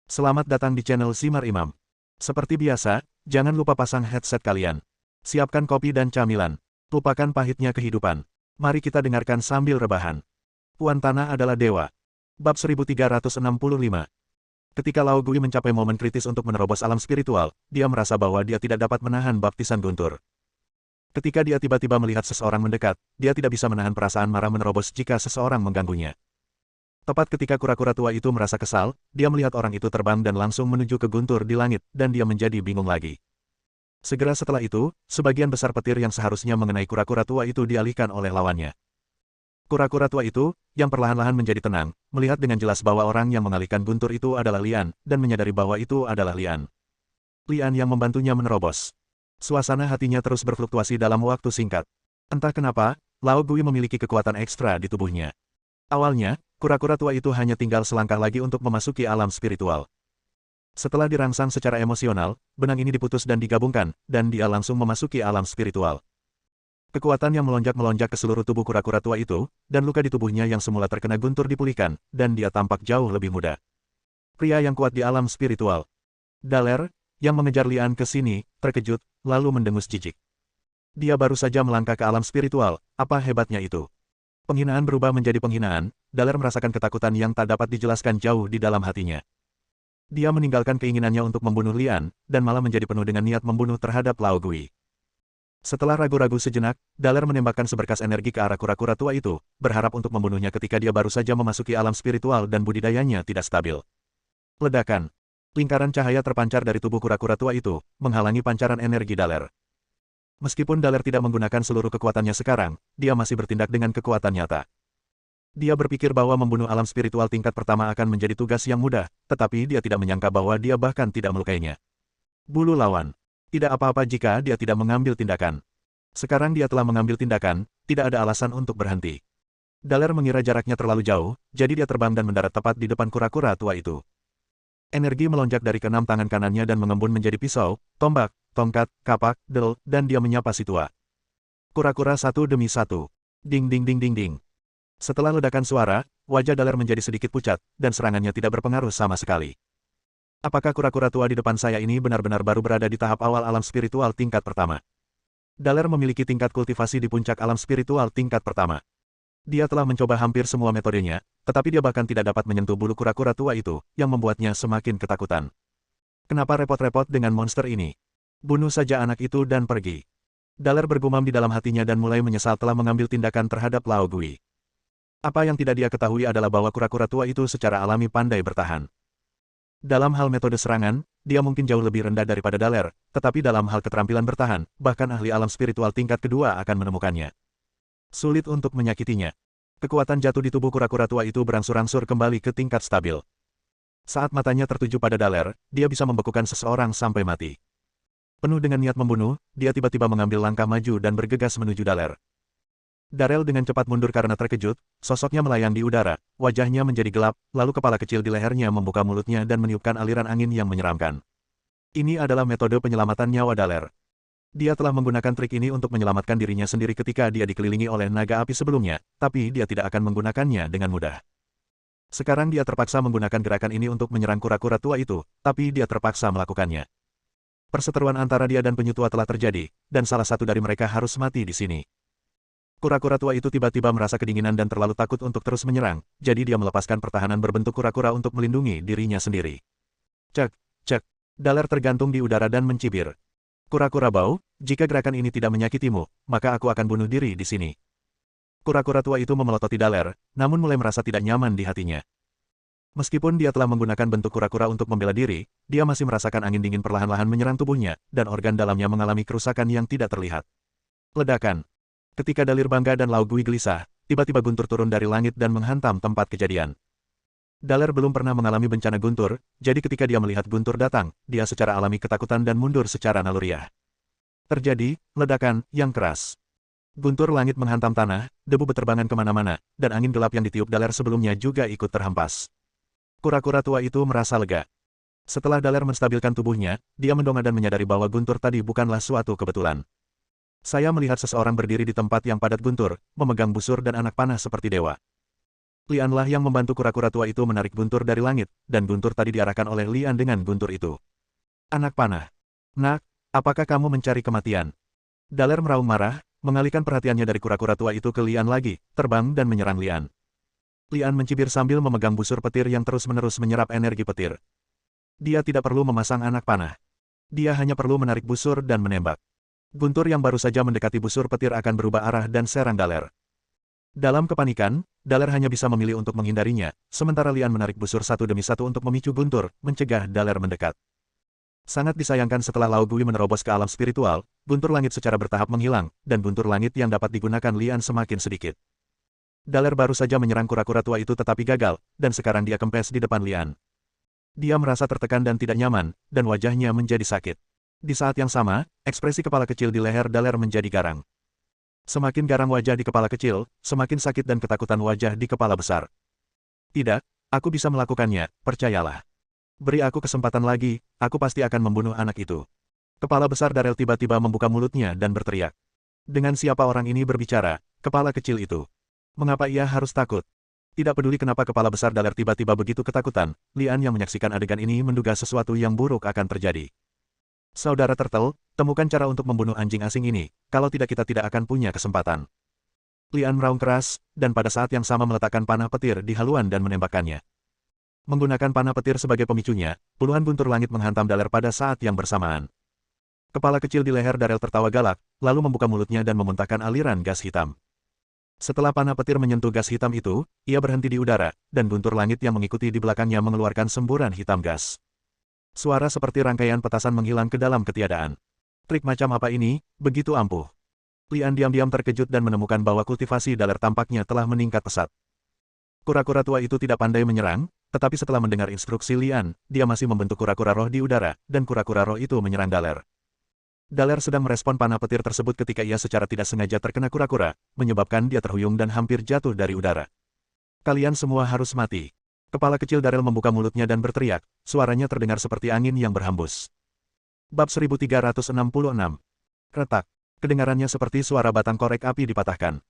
Selamat datang di channel Simar Imam. Seperti biasa, jangan lupa pasang headset kalian. Siapkan kopi dan camilan. Lupakan pahitnya kehidupan. Mari kita dengarkan sambil rebahan. Puan Tanah adalah dewa. Bab 1365. Ketika Lao Gui mencapai momen kritis untuk menerobos alam spiritual, dia merasa bahwa dia tidak dapat menahan baptisan guntur. Ketika dia tiba-tiba melihat seseorang mendekat, dia tidak bisa menahan perasaan marah menerobos jika seseorang mengganggunya. Tepat ketika kura-kura tua itu merasa kesal, dia melihat orang itu terbang dan langsung menuju ke guntur di langit, dan dia menjadi bingung lagi. Segera setelah itu, sebagian besar petir yang seharusnya mengenai kura-kura tua itu dialihkan oleh lawannya. Kura-kura tua itu, yang perlahan-lahan menjadi tenang, melihat dengan jelas bahwa orang yang mengalihkan guntur itu adalah Lian, dan menyadari bahwa itu adalah Lian. Lian yang membantunya menerobos. Suasana hatinya terus berfluktuasi dalam waktu singkat. Entah kenapa, Lao Gui memiliki kekuatan ekstra di tubuhnya. Awalnya, kura-kura tua itu hanya tinggal selangkah lagi untuk memasuki alam spiritual. Setelah dirangsang secara emosional, benang ini diputus dan digabungkan, dan dia langsung memasuki alam spiritual. Kekuatan yang melonjak-melonjak ke seluruh tubuh kura-kura tua itu, dan luka di tubuhnya yang semula terkena guntur dipulihkan, dan dia tampak jauh lebih muda. Pria yang kuat di alam spiritual. Daler, yang mengejar Lian ke sini, terkejut, lalu mendengus jijik. Dia baru saja melangkah ke alam spiritual, apa hebatnya itu? Penghinaan berubah menjadi penghinaan, Daler merasakan ketakutan yang tak dapat dijelaskan jauh di dalam hatinya. Dia meninggalkan keinginannya untuk membunuh Lian, dan malah menjadi penuh dengan niat membunuh terhadap Lao Gui. Setelah ragu-ragu sejenak, Daler menembakkan seberkas energi ke arah kura-kura tua itu, berharap untuk membunuhnya ketika dia baru saja memasuki alam spiritual dan budidayanya tidak stabil. Ledakan. Lingkaran cahaya terpancar dari tubuh kura-kura tua itu, menghalangi pancaran energi Daler. Meskipun Daler tidak menggunakan seluruh kekuatannya sekarang, dia masih bertindak dengan kekuatan nyata. Dia berpikir bahwa membunuh alam spiritual tingkat pertama akan menjadi tugas yang mudah, tetapi dia tidak menyangka bahwa dia bahkan tidak melukainya. Bulu lawan. Tidak apa-apa jika dia tidak mengambil tindakan. Sekarang dia telah mengambil tindakan, tidak ada alasan untuk berhenti. Daler mengira jaraknya terlalu jauh, jadi dia terbang dan mendarat tepat di depan kura-kura tua itu. Energi melonjak dari keenam tangan kanannya dan mengembun menjadi pisau, tombak, tongkat, kapak, del, dan dia menyapa si tua. Kura-kura satu demi satu. Ding ding ding ding ding. Setelah ledakan suara, wajah Daler menjadi sedikit pucat, dan serangannya tidak berpengaruh sama sekali. Apakah kura-kura tua di depan saya ini benar-benar baru berada di tahap awal alam spiritual tingkat pertama? Daler memiliki tingkat kultivasi di puncak alam spiritual tingkat pertama. Dia telah mencoba hampir semua metodenya, tetapi dia bahkan tidak dapat menyentuh bulu kura-kura tua itu, yang membuatnya semakin ketakutan. Kenapa repot-repot dengan monster ini? Bunuh saja anak itu dan pergi. Daler bergumam di dalam hatinya dan mulai menyesal telah mengambil tindakan terhadap Lao Gui. Apa yang tidak dia ketahui adalah bahwa kura-kura tua itu secara alami pandai bertahan. Dalam hal metode serangan, dia mungkin jauh lebih rendah daripada Daler, tetapi dalam hal keterampilan bertahan, bahkan ahli alam spiritual tingkat kedua akan menemukannya. Sulit untuk menyakitinya. Kekuatan jatuh di tubuh kura-kura tua itu berangsur-angsur kembali ke tingkat stabil. Saat matanya tertuju pada Daler, dia bisa membekukan seseorang sampai mati. Penuh dengan niat membunuh, dia tiba-tiba mengambil langkah maju dan bergegas menuju Daler. Darel dengan cepat mundur karena terkejut, sosoknya melayang di udara, wajahnya menjadi gelap, lalu kepala kecil di lehernya membuka mulutnya dan meniupkan aliran angin yang menyeramkan. Ini adalah metode penyelamatan nyawa Daler. Dia telah menggunakan trik ini untuk menyelamatkan dirinya sendiri ketika dia dikelilingi oleh naga api sebelumnya, tapi dia tidak akan menggunakannya dengan mudah. Sekarang dia terpaksa menggunakan gerakan ini untuk menyerang kura-kura tua itu, tapi dia terpaksa melakukannya. Perseteruan antara dia dan penyu tua telah terjadi, dan salah satu dari mereka harus mati di sini. Kura-kura tua itu tiba-tiba merasa kedinginan dan terlalu takut untuk terus menyerang, jadi dia melepaskan pertahanan berbentuk kura-kura untuk melindungi dirinya sendiri. Cek, cek. Daler tergantung di udara dan mencibir. Kura-kura bau, jika gerakan ini tidak menyakitimu, maka aku akan bunuh diri di sini. Kura-kura tua itu memelototi Daler, namun mulai merasa tidak nyaman di hatinya. Meskipun dia telah menggunakan bentuk kura-kura untuk membela diri, dia masih merasakan angin dingin perlahan-lahan menyerang tubuhnya, dan organ dalamnya mengalami kerusakan yang tidak terlihat. Ledakan. Ketika Dalir bangga dan Lao Gui gelisah, tiba-tiba guntur turun dari langit dan menghantam tempat kejadian. Daler belum pernah mengalami bencana guntur, jadi ketika dia melihat guntur datang, dia secara alami ketakutan dan mundur secara naluriah. Terjadi ledakan yang keras. Guntur langit menghantam tanah, debu beterbangan kemana-mana, dan angin gelap yang ditiup Daler sebelumnya juga ikut terhempas. Kura-kura tua itu merasa lega. Setelah Daler menstabilkan tubuhnya, dia mendongak dan menyadari bahwa guntur tadi bukanlah suatu kebetulan. Saya melihat seseorang berdiri di tempat yang padat guntur, memegang busur dan anak panah seperti dewa. Lianlah yang membantu kura-kura tua itu menarik guntur dari langit, dan guntur tadi diarahkan oleh Lian dengan guntur itu. Anak panah. Nak, apakah kamu mencari kematian? Daler meraung marah, mengalihkan perhatiannya dari kura-kura tua itu ke Lian lagi, terbang dan menyerang Lian. Lian mencibir sambil memegang busur petir yang terus-menerus menyerap energi petir. Dia tidak perlu memasang anak panah. Dia hanya perlu menarik busur dan menembak. Guntur yang baru saja mendekati busur petir akan berubah arah dan serang Daler. Dalam kepanikan, Daler hanya bisa memilih untuk menghindarinya, sementara Lian menarik busur satu demi satu untuk memicu guntur, mencegah Daler mendekat. Sangat disayangkan setelah Lao Gui menerobos ke alam spiritual, guntur langit secara bertahap menghilang, dan guntur langit yang dapat digunakan Lian semakin sedikit. Daler baru saja menyerang kura-kura tua itu tetapi gagal, dan sekarang dia kempes di depan Lian. Dia merasa tertekan dan tidak nyaman, dan wajahnya menjadi sakit. Di saat yang sama, ekspresi kepala kecil di leher Daler menjadi garang. Semakin garang wajah di kepala kecil, semakin sakit dan ketakutan wajah di kepala besar. Tidak, aku bisa melakukannya, percayalah. Beri aku kesempatan lagi, aku pasti akan membunuh anak itu. Kepala besar Darel tiba-tiba membuka mulutnya dan berteriak. Dengan siapa orang ini berbicara, kepala kecil itu? Mengapa ia harus takut? Tidak peduli kenapa kepala besar Daler tiba-tiba begitu ketakutan, Lian yang menyaksikan adegan ini menduga sesuatu yang buruk akan terjadi. Saudara Turtle, temukan cara untuk membunuh anjing asing ini, kalau tidak kita tidak akan punya kesempatan. Lian meraung keras, dan pada saat yang sama meletakkan panah petir di haluan dan menembakkannya. Menggunakan panah petir sebagai pemicunya, puluhan guntur langit menghantam Daler pada saat yang bersamaan. Kepala kecil di leher Darel tertawa galak, lalu membuka mulutnya dan memuntahkan aliran gas hitam. Setelah panah petir menyentuh gas hitam itu, ia berhenti di udara, dan guntur langit yang mengikuti di belakangnya mengeluarkan semburan hitam gas. Suara seperti rangkaian petasan menghilang ke dalam ketiadaan. Trik macam apa ini, begitu ampuh. Lian diam-diam terkejut dan menemukan bahwa kultivasi Daler tampaknya telah meningkat pesat. Kura-kura tua itu tidak pandai menyerang, tetapi setelah mendengar instruksi Lian, dia masih membentuk kura-kura roh di udara, dan kura-kura roh itu menyerang Daler. Daler sedang merespon panah petir tersebut ketika ia secara tidak sengaja terkena kura-kura, menyebabkan dia terhuyung dan hampir jatuh dari udara. Kalian semua harus mati. Kepala kecil Darel membuka mulutnya dan berteriak, suaranya terdengar seperti angin yang berhembus. Bab 1366. Retak. Kedengarannya seperti suara batang korek api dipatahkan.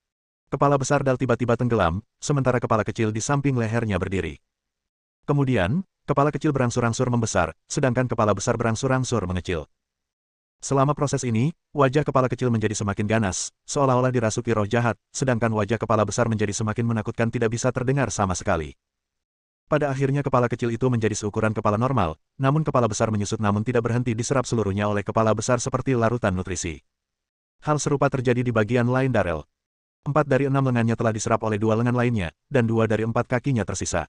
Kepala besar Dal tiba-tiba tenggelam, sementara kepala kecil di samping lehernya berdiri. Kemudian, kepala kecil berangsur-angsur membesar, sedangkan kepala besar berangsur-angsur mengecil. Selama proses ini, wajah kepala kecil menjadi semakin ganas, seolah-olah dirasuki roh jahat, sedangkan wajah kepala besar menjadi semakin menakutkan tidak bisa terdengar sama sekali. Pada akhirnya kepala kecil itu menjadi seukuran kepala normal, namun kepala besar menyusut namun tidak berhenti diserap seluruhnya oleh kepala besar seperti larutan nutrisi. Hal serupa terjadi di bagian lain Darel. 4 dari 6 lengannya telah diserap oleh 2 lengan lainnya, dan 2 dari 4 kakinya tersisa.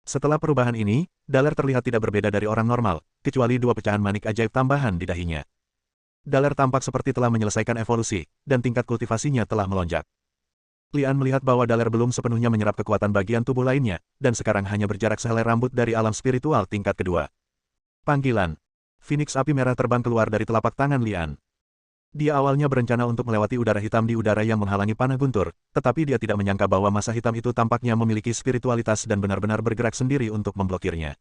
Setelah perubahan ini, Daler terlihat tidak berbeda dari orang normal, kecuali 2 pecahan manik ajaib tambahan di dahinya. Daler tampak seperti telah menyelesaikan evolusi, dan tingkat kultivasinya telah melonjak. Lian melihat bahwa Daler belum sepenuhnya menyerap kekuatan bagian tubuh lainnya, dan sekarang hanya berjarak sehelai rambut dari alam spiritual tingkat kedua. Panggilan. Phoenix api merah terbang keluar dari telapak tangan Lian. Dia awalnya berencana untuk melewati udara hitam di udara yang menghalangi panah guntur, tetapi dia tidak menyangka bahwa massa hitam itu tampaknya memiliki spiritualitas dan benar-benar bergerak sendiri untuk memblokirnya.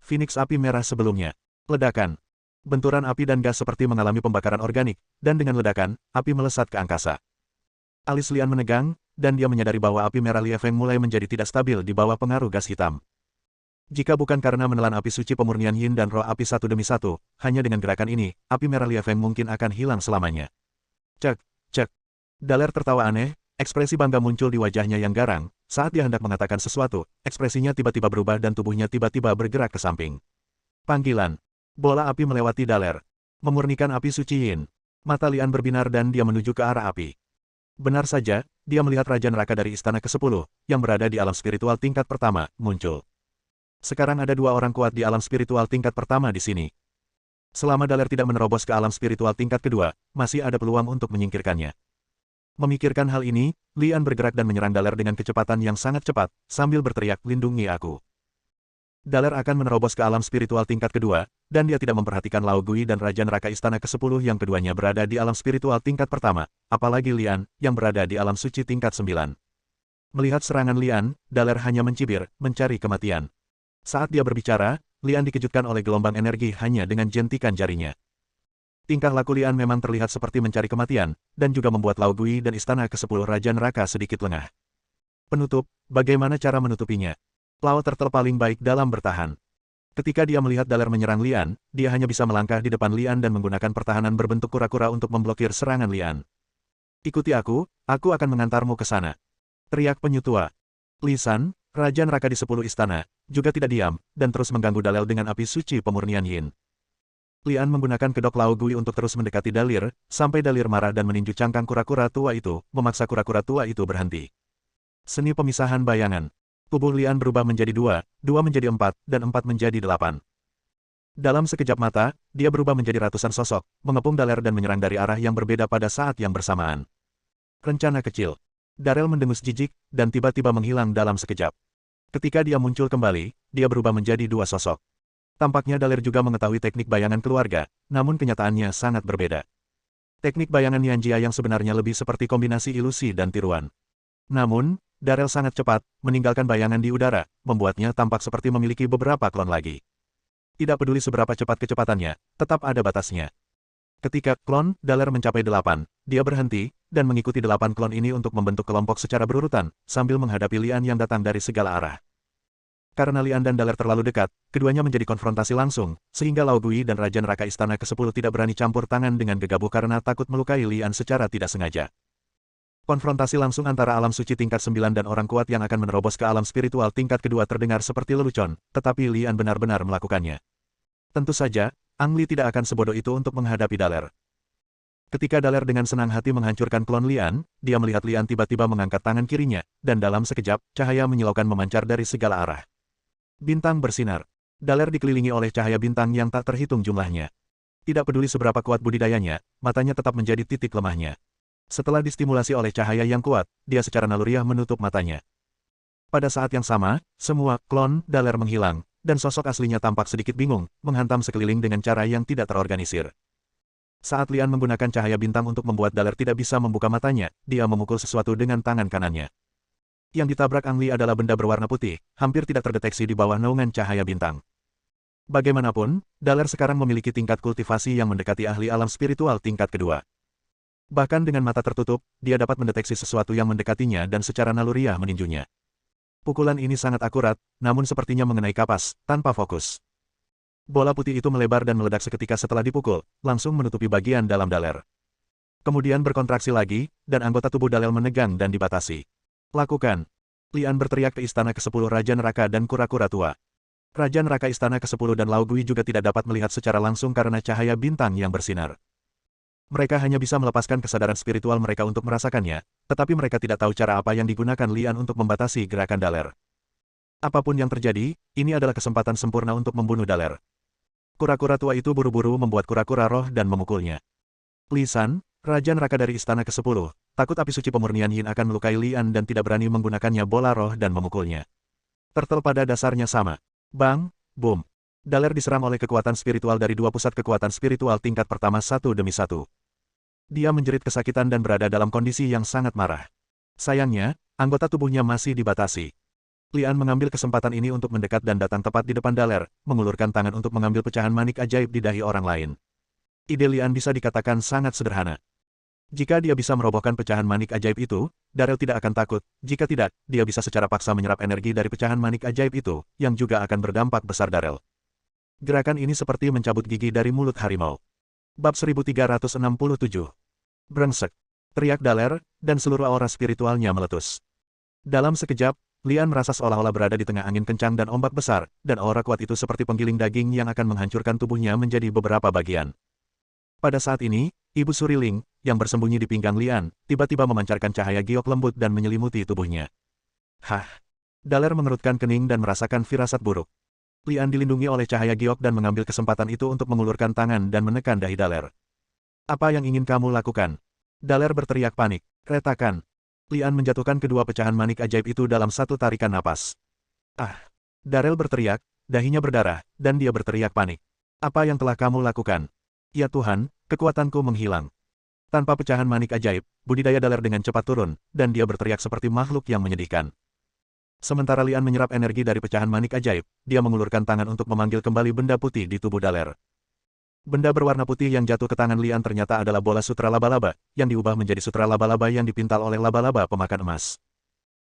Phoenix api merah sebelumnya. Ledakan. Benturan api dan gas seperti mengalami pembakaran organik, dan dengan ledakan, api melesat ke angkasa. Alis Lian menegang, dan dia menyadari bahwa api merah Liefeng mulai menjadi tidak stabil di bawah pengaruh gas hitam. Jika bukan karena menelan api suci pemurnian yin dan roh api satu demi satu, hanya dengan gerakan ini, api merah Liefeng mungkin akan hilang selamanya. Cek, cek. Daler tertawa aneh, ekspresi bangga muncul di wajahnya yang garang, saat dia hendak mengatakan sesuatu, ekspresinya tiba-tiba berubah dan tubuhnya tiba-tiba bergerak ke samping. Panggilan. Bola api melewati Daler. Memurnikan api suci yin. Mata Lian berbinar dan dia menuju ke arah api. Benar saja, dia melihat Raja Neraka dari Istana ke-10, yang berada di alam spiritual tingkat pertama, muncul. Sekarang ada 2 orang kuat di alam spiritual tingkat pertama di sini. Selama Daler tidak menerobos ke alam spiritual tingkat kedua, masih ada peluang untuk menyingkirkannya. Memikirkan hal ini, Lian bergerak dan menyerang Daler dengan kecepatan yang sangat cepat, sambil berteriak, lindungi aku. Daler akan menerobos ke alam spiritual tingkat kedua, dan dia tidak memperhatikan Lao Gui dan Raja Neraka Istana ke-10 yang keduanya berada di alam spiritual tingkat pertama, apalagi Lian, yang berada di alam suci tingkat 9. Melihat serangan Lian, Daler hanya mencibir, mencari kematian. Saat dia berbicara, Lian dikejutkan oleh gelombang energi hanya dengan jentikan jarinya. Tingkah laku Lian memang terlihat seperti mencari kematian, dan juga membuat Lao Gui dan Istana ke-10 Raja Neraka sedikit lengah. Penutup, bagaimana cara menutupinya? Lao Turtle paling baik dalam bertahan. Ketika dia melihat Daler menyerang Lian, dia hanya bisa melangkah di depan Lian dan menggunakan pertahanan berbentuk kura-kura untuk memblokir serangan Lian. Ikuti aku akan mengantarmu ke sana. Teriak penyu tua. Li San, Raja Neraka di 10 istana, juga tidak diam, dan terus mengganggu Dalel dengan api suci pemurnian Yin. Lian menggunakan kedok Lao Gui untuk terus mendekati Dalir, sampai Dalir marah dan meninju cangkang kura-kura tua itu, memaksa kura-kura tua itu berhenti. Seni pemisahan bayangan. Tubuh Lian berubah menjadi 2, 2 menjadi 4, dan 4 menjadi 8. Dalam sekejap mata, dia berubah menjadi ratusan sosok, mengepung Daler dan menyerang dari arah yang berbeda pada saat yang bersamaan. Rencana kecil. Darel mendengus jijik, dan tiba-tiba menghilang dalam sekejap. Ketika dia muncul kembali, dia berubah menjadi 2 sosok. Tampaknya Daler juga mengetahui teknik bayangan keluarga, namun kenyataannya sangat berbeda. Teknik bayangan Nianjia yang sebenarnya lebih seperti kombinasi ilusi dan tiruan. Namun, Darel sangat cepat, meninggalkan bayangan di udara, membuatnya tampak seperti memiliki beberapa klon lagi. Tidak peduli seberapa cepat kecepatannya, tetap ada batasnya. Ketika klon Daler mencapai 8, dia berhenti, dan mengikuti 8 klon ini untuk membentuk kelompok secara berurutan, sambil menghadapi Lian yang datang dari segala arah. Karena Lian dan Daler terlalu dekat, keduanya menjadi konfrontasi langsung, sehingga Lao Gui dan Raja Neraka Istana ke-10 tidak berani campur tangan dengan gegabah karena takut melukai Lian secara tidak sengaja. Konfrontasi langsung antara alam suci tingkat 9 dan orang kuat yang akan menerobos ke alam spiritual tingkat kedua terdengar seperti lelucon, tetapi Lian benar-benar melakukannya. Tentu saja, Ang Li tidak akan sebodoh itu untuk menghadapi Daler. Ketika Daler dengan senang hati menghancurkan klon Lian, dia melihat Lian tiba-tiba mengangkat tangan kirinya, dan dalam sekejap, cahaya menyilaukan memancar dari segala arah. Bintang bersinar. Daler dikelilingi oleh cahaya bintang yang tak terhitung jumlahnya. Tidak peduli seberapa kuat budidayanya, matanya tetap menjadi titik lemahnya. Setelah distimulasi oleh cahaya yang kuat, dia secara naluriah menutup matanya. Pada saat yang sama, semua klon Daler menghilang, dan sosok aslinya tampak sedikit bingung, menghantam sekeliling dengan cara yang tidak terorganisir. Saat Lian menggunakan cahaya bintang untuk membuat Daler tidak bisa membuka matanya, dia memukul sesuatu dengan tangan kanannya. Yang ditabrak Ang Li adalah benda berwarna putih, hampir tidak terdeteksi di bawah naungan cahaya bintang. Bagaimanapun, Daler sekarang memiliki tingkat kultivasi yang mendekati ahli alam spiritual tingkat kedua. Bahkan dengan mata tertutup, dia dapat mendeteksi sesuatu yang mendekatinya dan secara naluriah meninjunya. Pukulan ini sangat akurat, namun sepertinya mengenai kapas, tanpa fokus. Bola putih itu melebar dan meledak seketika setelah dipukul, langsung menutupi bagian dalam Daler. Kemudian berkontraksi lagi, dan anggota tubuh Daler menegang dan dibatasi. Lakukan. Lian berteriak ke Istana ke-10 Raja Neraka dan kura-kura tua. Raja Neraka Istana ke-10 dan Lao Gui juga tidak dapat melihat secara langsung karena cahaya bintang yang bersinar. Mereka hanya bisa melepaskan kesadaran spiritual mereka untuk merasakannya, tetapi mereka tidak tahu cara apa yang digunakan Lian untuk membatasi gerakan Daler. Apapun yang terjadi, ini adalah kesempatan sempurna untuk membunuh Daler. Kura-kura tua itu buru-buru membuat kura-kura roh dan memukulnya. Li San, Raja Neraka dari Istana ke-10, takut api suci pemurnian Yin akan melukai Lian dan tidak berani menggunakannya bola roh dan memukulnya. Turtle pada dasarnya sama. Bang, boom. Daler diserang oleh kekuatan spiritual dari 2 pusat kekuatan spiritual tingkat pertama satu demi satu. Dia menjerit kesakitan dan berada dalam kondisi yang sangat marah. Sayangnya, anggota tubuhnya masih dibatasi. Lian mengambil kesempatan ini untuk mendekat dan datang tepat di depan Daler, mengulurkan tangan untuk mengambil pecahan manik ajaib di dahi orang lain. Ide Lian bisa dikatakan sangat sederhana. Jika dia bisa merobohkan pecahan manik ajaib itu, Darel tidak akan takut. Jika tidak, dia bisa secara paksa menyerap energi dari pecahan manik ajaib itu, yang juga akan berdampak besar Darel. Gerakan ini seperti mencabut gigi dari mulut harimau. Bab 1367. Brengsek. Teriak Daler, dan seluruh aura spiritualnya meletus. Dalam sekejap, Lian merasa seolah-olah berada di tengah angin kencang dan ombak besar, dan aura kuat itu seperti penggiling daging yang akan menghancurkan tubuhnya menjadi beberapa bagian. Pada saat ini, Ibu Suriling, yang bersembunyi di pinggang Lian, tiba-tiba memancarkan cahaya giok lembut dan menyelimuti tubuhnya. Hah! Daler mengerutkan kening dan merasakan firasat buruk. Lian dilindungi oleh cahaya giok dan mengambil kesempatan itu untuk mengulurkan tangan dan menekan dahi Daler. Apa yang ingin kamu lakukan? Daler berteriak panik. Retakan. Lian menjatuhkan kedua pecahan manik ajaib itu dalam satu tarikan napas. Ah! Darel berteriak, dahinya berdarah, dan dia berteriak panik. Apa yang telah kamu lakukan? Ya Tuhan, kekuatanku menghilang. Tanpa pecahan manik ajaib, budidaya Daler dengan cepat turun, dan dia berteriak seperti makhluk yang menyedihkan. Sementara Lian menyerap energi dari pecahan manik ajaib, dia mengulurkan tangan untuk memanggil kembali benda putih di tubuh Daler. Benda berwarna putih yang jatuh ke tangan Lian ternyata adalah bola sutra laba-laba, yang diubah menjadi sutra laba-laba yang dipintal oleh laba-laba pemakan emas.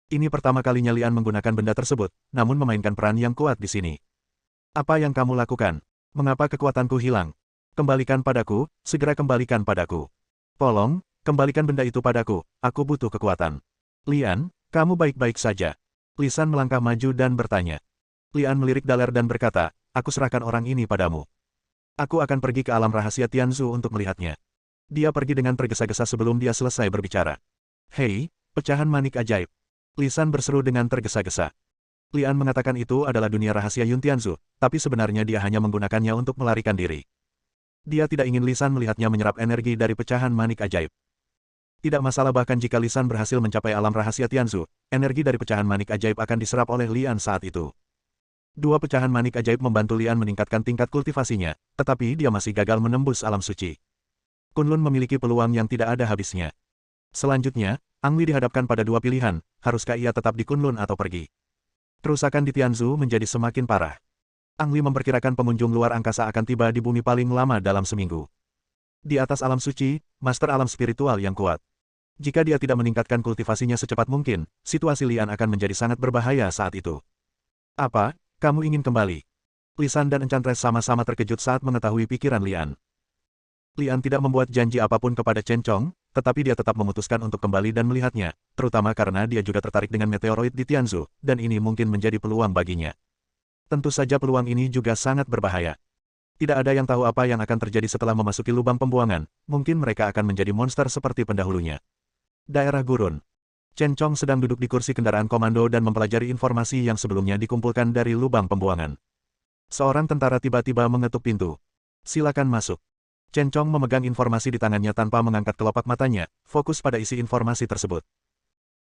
Ini pertama kalinya Lian menggunakan benda tersebut, namun memainkan peran yang kuat di sini. Apa yang kamu lakukan? Mengapa kekuatanku hilang? Kembalikan padaku, segera kembalikan padaku. Tolong, kembalikan benda itu padaku, aku butuh kekuatan. Lian, kamu baik-baik saja. Lisan melangkah maju dan bertanya. Lian melirik Daler dan berkata, aku serahkan orang ini padamu. Aku akan pergi ke alam rahasia Tianzu untuk melihatnya. Dia pergi dengan tergesa-gesa sebelum dia selesai berbicara. Hei, pecahan manik ajaib. Lisan berseru dengan tergesa-gesa. Lian mengatakan itu adalah dunia rahasia Yun Tianzu, tapi sebenarnya dia hanya menggunakannya untuk melarikan diri. Dia tidak ingin Lisan melihatnya menyerap energi dari pecahan manik ajaib. Tidak masalah bahkan jika Lisan berhasil mencapai alam rahasia Tianzu, energi dari pecahan manik ajaib akan diserap oleh Lian saat itu. Dua pecahan manik ajaib membantu Lian meningkatkan tingkat kultivasinya, tetapi dia masih gagal menembus alam suci. Kunlun memiliki peluang yang tidak ada habisnya. Selanjutnya, Ang Li dihadapkan pada dua pilihan, haruskah ia tetap di Kunlun atau pergi? Kerusakan di Tianzu menjadi semakin parah. Ang Li memperkirakan pengunjung luar angkasa akan tiba di bumi paling lama dalam seminggu. Di atas alam suci, master alam spiritual yang kuat. Jika dia tidak meningkatkan kultivasinya secepat mungkin, situasi Lian akan menjadi sangat berbahaya saat itu. Apa, kamu ingin kembali? Lisan dan Enchantress sama-sama terkejut saat mengetahui pikiran Lian. Lian tidak membuat janji apapun kepada Chen Chong, tetapi dia tetap memutuskan untuk kembali dan melihatnya, terutama karena dia juga tertarik dengan meteoroid di Tianzu, dan ini mungkin menjadi peluang baginya. Tentu saja peluang ini juga sangat berbahaya. Tidak ada yang tahu apa yang akan terjadi setelah memasuki lubang pembuangan, mungkin mereka akan menjadi monster seperti pendahulunya. Daerah gurun. Chen Chong sedang duduk di kursi kendaraan komando dan mempelajari informasi yang sebelumnya dikumpulkan dari lubang pembuangan. Seorang tentara tiba-tiba mengetuk pintu. Silakan masuk. Chen Chong memegang informasi di tangannya tanpa mengangkat kelopak matanya, fokus pada isi informasi tersebut.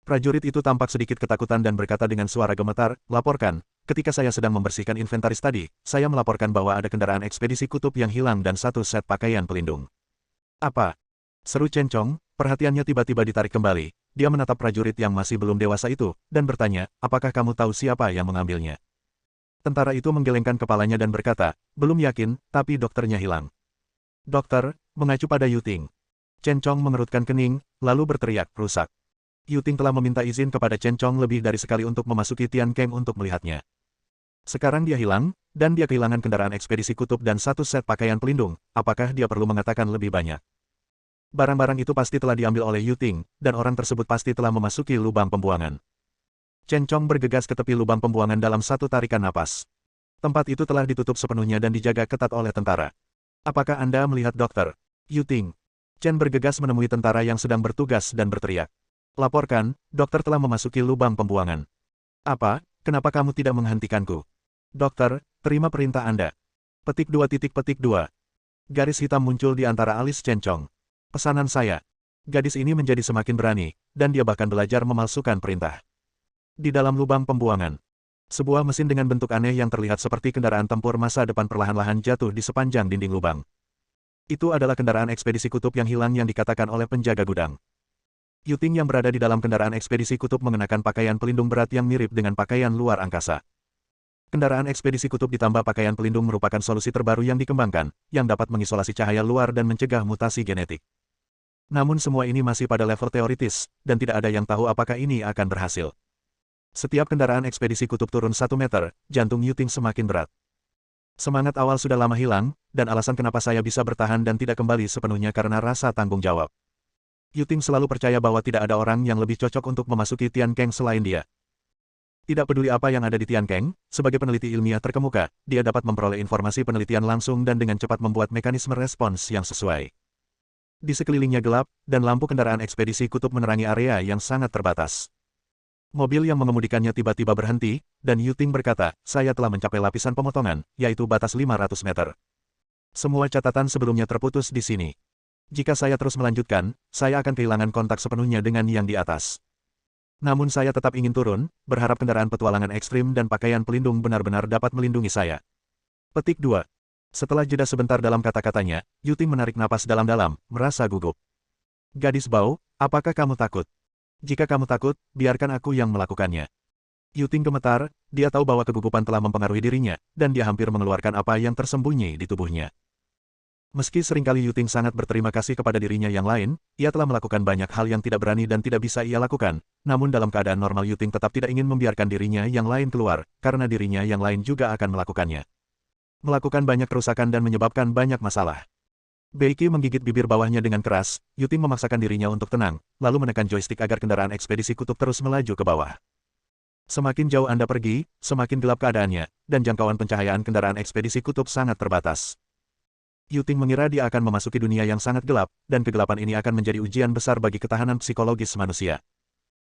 Prajurit itu tampak sedikit ketakutan dan berkata dengan suara gemetar, laporkan, ketika saya sedang membersihkan inventaris tadi, saya melaporkan bahwa ada kendaraan ekspedisi kutub yang hilang dan satu set pakaian pelindung. Apa? Seru Chen Chong, perhatiannya tiba-tiba ditarik kembali, dia menatap prajurit yang masih belum dewasa itu, dan bertanya, apakah kamu tahu siapa yang mengambilnya? Tentara itu menggelengkan kepalanya dan berkata, belum yakin, tapi dokternya hilang. Dokter, mengacu pada Yuting. Chen Chong mengerutkan kening, lalu berteriak, rusak. Yuting telah meminta izin kepada Chen Chong lebih dari sekali untuk memasuki Tian Keng untuk melihatnya. Sekarang dia hilang, dan dia kehilangan kendaraan ekspedisi kutub dan satu set pakaian pelindung, apakah dia perlu mengatakan lebih banyak? Barang-barang itu pasti telah diambil oleh Yuting, dan orang tersebut pasti telah memasuki lubang pembuangan. Chen Chong bergegas ke tepi lubang pembuangan dalam satu tarikan napas. Tempat itu telah ditutup sepenuhnya dan dijaga ketat oleh tentara. Apakah Anda melihat dokter? Yuting. Chen bergegas menemui tentara yang sedang bertugas dan berteriak. Laporkan, dokter telah memasuki lubang pembuangan. Apa, kenapa kamu tidak menghentikanku? Dokter, terima perintah Anda. Petik 2. Garis hitam muncul di antara alis Chen Chong. Pesanan saya. Gadis ini menjadi semakin berani, dan dia bahkan belajar memalsukan perintah. Di dalam lubang pembuangan. Sebuah mesin dengan bentuk aneh yang terlihat seperti kendaraan tempur masa depan perlahan-lahan jatuh di sepanjang dinding lubang. Itu adalah kendaraan ekspedisi kutub yang hilang yang dikatakan oleh penjaga gudang. Yuting yang berada di dalam kendaraan ekspedisi kutub mengenakan pakaian pelindung berat yang mirip dengan pakaian luar angkasa. Kendaraan ekspedisi kutub ditambah pakaian pelindung merupakan solusi terbaru yang dikembangkan, yang dapat mengisolasi cahaya luar dan mencegah mutasi genetik. Namun semua ini masih pada level teoritis, dan tidak ada yang tahu apakah ini akan berhasil. Setiap kendaraan ekspedisi kutub turun 1 meter, jantung Yuting semakin berat. Semangat awal sudah lama hilang, dan alasan kenapa saya bisa bertahan dan tidak kembali sepenuhnya karena rasa tanggung jawab. Yuting selalu percaya bahwa tidak ada orang yang lebih cocok untuk memasuki Tian Keng selain dia. Tidak peduli apa yang ada di Tian Keng, sebagai peneliti ilmiah terkemuka, dia dapat memperoleh informasi penelitian langsung dan dengan cepat membuat mekanisme respons yang sesuai. Di sekelilingnya gelap, dan lampu kendaraan ekspedisi kutub menerangi area yang sangat terbatas. Mobil yang mengemudikannya tiba-tiba berhenti, dan Yuting berkata, saya telah mencapai lapisan pemotongan, yaitu batas 500 meter. Semua catatan sebelumnya terputus di sini. Jika saya terus melanjutkan, saya akan kehilangan kontak sepenuhnya dengan yang di atas. Namun saya tetap ingin turun, berharap kendaraan petualangan ekstrim dan pakaian pelindung benar-benar dapat melindungi saya. Petik 2. Setelah jeda sebentar dalam kata-katanya, Yuting menarik napas dalam-dalam, merasa gugup. Gadis bau, apakah kamu takut? Jika kamu takut, biarkan aku yang melakukannya. Yuting gemetar, dia tahu bahwa kegugupan telah mempengaruhi dirinya, dan dia hampir mengeluarkan apa yang tersembunyi di tubuhnya. Meski seringkali Yuting sangat berterima kasih kepada dirinya yang lain, ia telah melakukan banyak hal yang tidak berani dan tidak bisa ia lakukan, namun dalam keadaan normal Yuting tetap tidak ingin membiarkan dirinya yang lain keluar, karena dirinya yang lain juga akan melakukannya. Melakukan banyak kerusakan dan menyebabkan banyak masalah. Beiki menggigit bibir bawahnya dengan keras, Yuting memaksakan dirinya untuk tenang, lalu menekan joystick agar kendaraan ekspedisi kutub terus melaju ke bawah. Semakin jauh Anda pergi, semakin gelap keadaannya, dan jangkauan pencahayaan kendaraan ekspedisi kutub sangat terbatas. Yuting mengira dia akan memasuki dunia yang sangat gelap, dan kegelapan ini akan menjadi ujian besar bagi ketahanan psikologis manusia.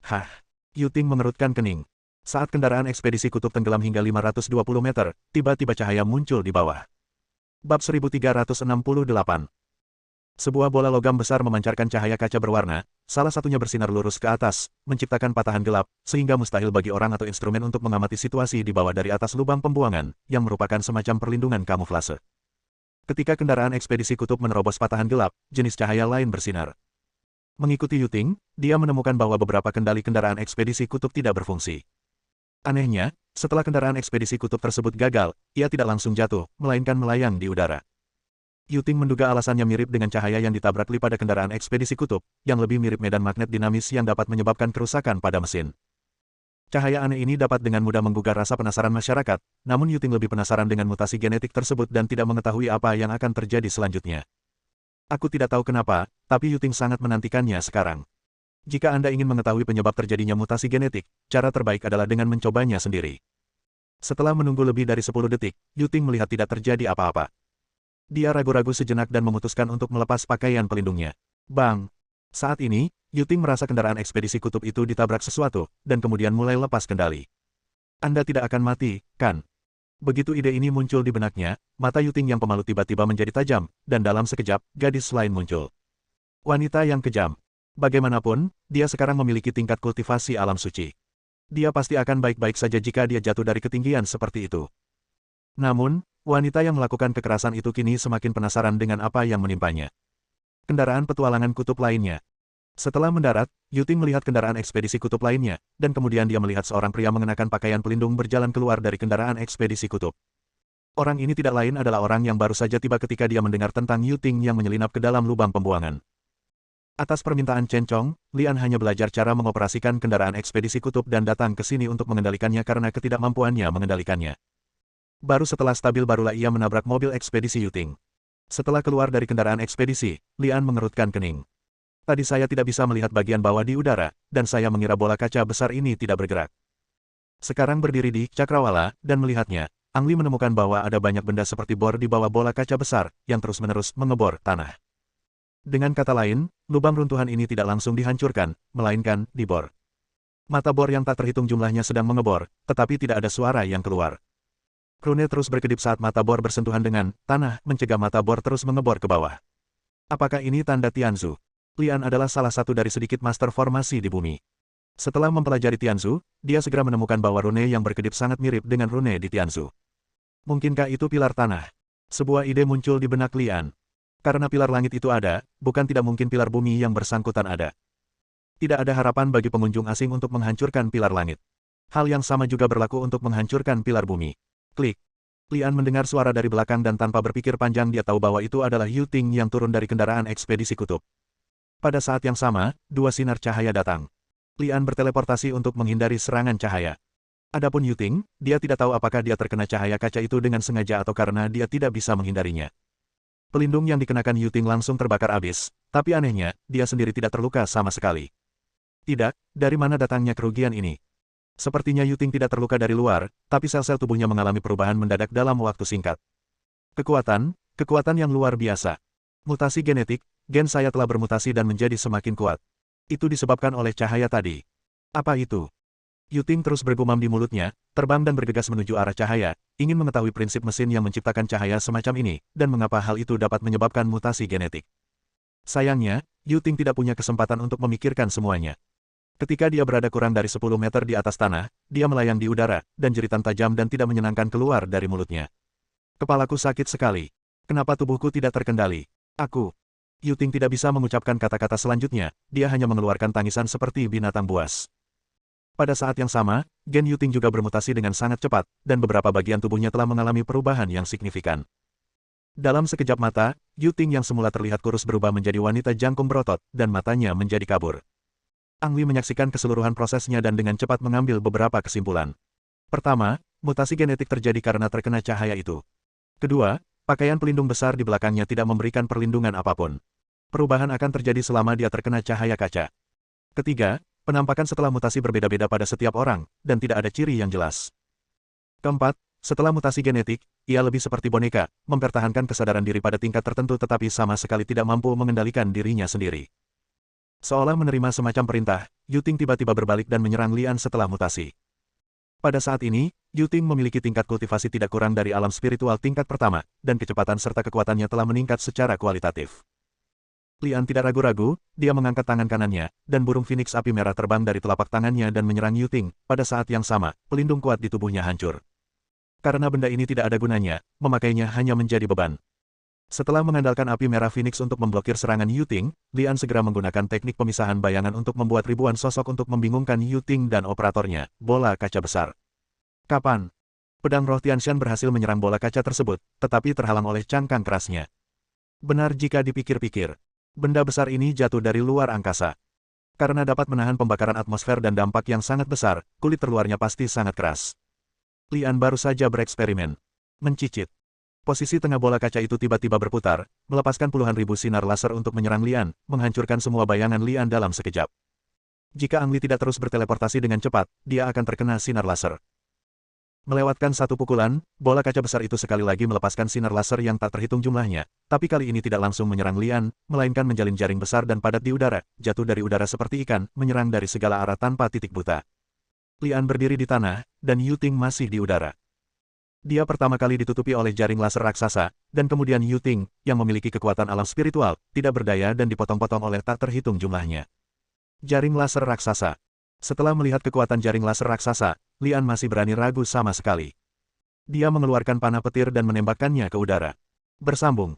Hah! Yuting mengerutkan kening. Saat kendaraan ekspedisi kutub tenggelam hingga 520 meter, tiba-tiba cahaya muncul di bawah. Bab 1368. Sebuah bola logam besar memancarkan cahaya kaca berwarna, salah satunya bersinar lurus ke atas, menciptakan patahan gelap, sehingga mustahil bagi orang atau instrumen untuk mengamati situasi di bawah dari atas lubang pembuangan, yang merupakan semacam perlindungan kamuflase. Ketika kendaraan ekspedisi kutub menerobos patahan gelap, jenis cahaya lain bersinar. Mengikuti Yuting, dia menemukan bahwa beberapa kendali kendaraan ekspedisi kutub tidak berfungsi. Anehnya, setelah kendaraan ekspedisi kutub tersebut gagal, ia tidak langsung jatuh, melainkan melayang di udara. Yuting menduga alasannya mirip dengan cahaya yang ditabrak pada kendaraan ekspedisi kutub, yang lebih mirip medan magnet dinamis yang dapat menyebabkan kerusakan pada mesin. Cahaya aneh ini dapat dengan mudah menggugah rasa penasaran masyarakat, namun Yuting lebih penasaran dengan mutasi genetik tersebut dan tidak mengetahui apa yang akan terjadi selanjutnya. Aku tidak tahu kenapa, tapi Yuting sangat menantikannya sekarang. Jika Anda ingin mengetahui penyebab terjadinya mutasi genetik, cara terbaik adalah dengan mencobanya sendiri. Setelah menunggu lebih dari 10 detik, Yuting melihat tidak terjadi apa-apa. Dia ragu-ragu sejenak dan memutuskan untuk melepas pakaian pelindungnya. Bang! Saat ini, Yuting merasa kendaraan ekspedisi kutub itu ditabrak sesuatu, dan kemudian mulai lepas kendali. Anda tidak akan mati, kan? Begitu ide ini muncul di benaknya, mata Yuting yang pemalu tiba-tiba menjadi tajam, dan dalam sekejap, gadis lain muncul. Wanita yang kejam. Bagaimanapun, dia sekarang memiliki tingkat kultivasi alam suci. Dia pasti akan baik-baik saja jika dia jatuh dari ketinggian seperti itu. Namun, wanita yang melakukan kekerasan itu kini semakin penasaran dengan apa yang menimpanya. Kendaraan petualangan kutub lainnya. Setelah mendarat, Yuting melihat kendaraan ekspedisi kutub lainnya, dan kemudian dia melihat seorang pria mengenakan pakaian pelindung berjalan keluar dari kendaraan ekspedisi kutub. Orang ini tidak lain adalah orang yang baru saja tiba ketika dia mendengar tentang Yuting yang menyelinap ke dalam lubang pembuangan. Atas permintaan Chen Chong, Lian hanya belajar cara mengoperasikan kendaraan ekspedisi kutub dan datang ke sini untuk mengendalikannya karena ketidakmampuannya mengendalikannya. Baru setelah stabil barulah ia menabrak mobil ekspedisi Yuting. Setelah keluar dari kendaraan ekspedisi, Lian mengerutkan kening. Tadi saya tidak bisa melihat bagian bawah di udara, dan saya mengira bola kaca besar ini tidak bergerak. Sekarang berdiri di cakrawala, dan melihatnya, Ang Li menemukan bahwa ada banyak benda seperti bor di bawah bola kaca besar, yang terus-menerus mengebor tanah. Dengan kata lain, lubang runtuhan ini tidak langsung dihancurkan, melainkan dibor. Mata bor yang tak terhitung jumlahnya sedang mengebor, tetapi tidak ada suara yang keluar. Rune terus berkedip saat mata bor bersentuhan dengan tanah, mencegah mata bor terus mengebor ke bawah. Apakah ini tanda Tianzu? Lian adalah salah satu dari sedikit master formasi di bumi. Setelah mempelajari Tianzu, dia segera menemukan bahwa rune yang berkedip sangat mirip dengan rune di Tianzu. Mungkinkah itu pilar tanah? Sebuah ide muncul di benak Lian. Karena pilar langit itu ada, bukan tidak mungkin pilar bumi yang bersangkutan ada. Tidak ada harapan bagi pengunjung asing untuk menghancurkan pilar langit. Hal yang sama juga berlaku untuk menghancurkan pilar bumi. Klik. Lian mendengar suara dari belakang dan tanpa berpikir panjang dia tahu bahwa itu adalah Yuting yang turun dari kendaraan ekspedisi kutub. Pada saat yang sama, dua sinar cahaya datang. Lian berteleportasi untuk menghindari serangan cahaya. Adapun Yuting, dia tidak tahu apakah dia terkena cahaya kaca itu dengan sengaja atau karena dia tidak bisa menghindarinya. Pelindung yang dikenakan Yuting langsung terbakar habis, tapi anehnya, dia sendiri tidak terluka sama sekali. Tidak, dari mana datangnya kerugian ini? Sepertinya Yuting tidak terluka dari luar, tapi sel-sel tubuhnya mengalami perubahan mendadak dalam waktu singkat. Kekuatan yang luar biasa. Mutasi genetik, gen saya telah bermutasi dan menjadi semakin kuat. Itu disebabkan oleh cahaya tadi. Apa itu? Yuting terus bergumam di mulutnya, terbang dan bergegas menuju arah cahaya, ingin mengetahui prinsip mesin yang menciptakan cahaya semacam ini, dan mengapa hal itu dapat menyebabkan mutasi genetik. Sayangnya, Yuting tidak punya kesempatan untuk memikirkan semuanya. Ketika dia berada kurang dari 10 meter di atas tanah, dia melayang di udara, dan jeritan tajam dan tidak menyenangkan keluar dari mulutnya. Kepalaku sakit sekali. Kenapa tubuhku tidak terkendali? Yuting tidak bisa mengucapkan kata-kata selanjutnya, dia hanya mengeluarkan tangisan seperti binatang buas. Pada saat yang sama, gen Yuting juga bermutasi dengan sangat cepat, dan beberapa bagian tubuhnya telah mengalami perubahan yang signifikan. Dalam sekejap mata, Yu Ting yang semula terlihat kurus berubah menjadi wanita jangkung berotot, dan matanya menjadi kabur. Ang Li menyaksikan keseluruhan prosesnya dan dengan cepat mengambil beberapa kesimpulan. Pertama, mutasi genetik terjadi karena terkena cahaya itu. Kedua, pakaian pelindung besar di belakangnya tidak memberikan perlindungan apapun. Perubahan akan terjadi selama dia terkena cahaya kaca. Ketiga, penampakan setelah mutasi berbeda-beda pada setiap orang, dan tidak ada ciri yang jelas. Keempat, setelah mutasi genetik, ia lebih seperti boneka, mempertahankan kesadaran diri pada tingkat tertentu tetapi sama sekali tidak mampu mengendalikan dirinya sendiri. Seolah menerima semacam perintah, Yu Ting tiba-tiba berbalik dan menyerang Lian setelah mutasi. Pada saat ini, Yu Ting memiliki tingkat kultivasi tidak kurang dari alam spiritual tingkat pertama, dan kecepatan serta kekuatannya telah meningkat secara kualitatif. Lian tidak ragu-ragu, dia mengangkat tangan kanannya, dan burung phoenix api merah terbang dari telapak tangannya dan menyerang Yu Ting. Pada saat yang sama, pelindung kuat di tubuhnya hancur. Karena benda ini tidak ada gunanya, memakainya hanya menjadi beban. Setelah mengandalkan api merah Phoenix untuk memblokir serangan Yu Ting, Lian segera menggunakan teknik pemisahan bayangan untuk membuat ribuan sosok untuk membingungkan Yu Ting dan operatornya, bola kaca besar. Kapan? Pedang roh Tianshan berhasil menyerang bola kaca tersebut, tetapi terhalang oleh cangkang kerasnya. Benar jika dipikir-pikir. Benda besar ini jatuh dari luar angkasa. Karena dapat menahan pembakaran atmosfer dan dampak yang sangat besar, kulit terluarnya pasti sangat keras. Lian baru saja bereksperimen. Mencicit. Posisi tengah bola kaca itu tiba-tiba berputar, melepaskan puluhan ribu sinar laser untuk menyerang Lian, menghancurkan semua bayangan Lian dalam sekejap. Jika Ang Li tidak terus berteleportasi dengan cepat, dia akan terkena sinar laser. Melewatkan satu pukulan, bola kaca besar itu sekali lagi melepaskan sinar laser yang tak terhitung jumlahnya, tapi kali ini tidak langsung menyerang Lian, melainkan menjalin jaring besar dan padat di udara, jatuh dari udara seperti ikan, menyerang dari segala arah tanpa titik buta. Lian berdiri di tanah, dan Yu Ting masih di udara. Dia pertama kali ditutupi oleh jaring laser raksasa, dan kemudian Yu Ting, yang memiliki kekuatan alam spiritual, tidak berdaya dan dipotong-potong oleh tak terhitung jumlahnya. Jaring laser raksasa. Setelah melihat kekuatan jaring laser raksasa, Lian masih berani ragu sama sekali. Dia mengeluarkan panah petir dan menembakkannya ke udara. Bersambung.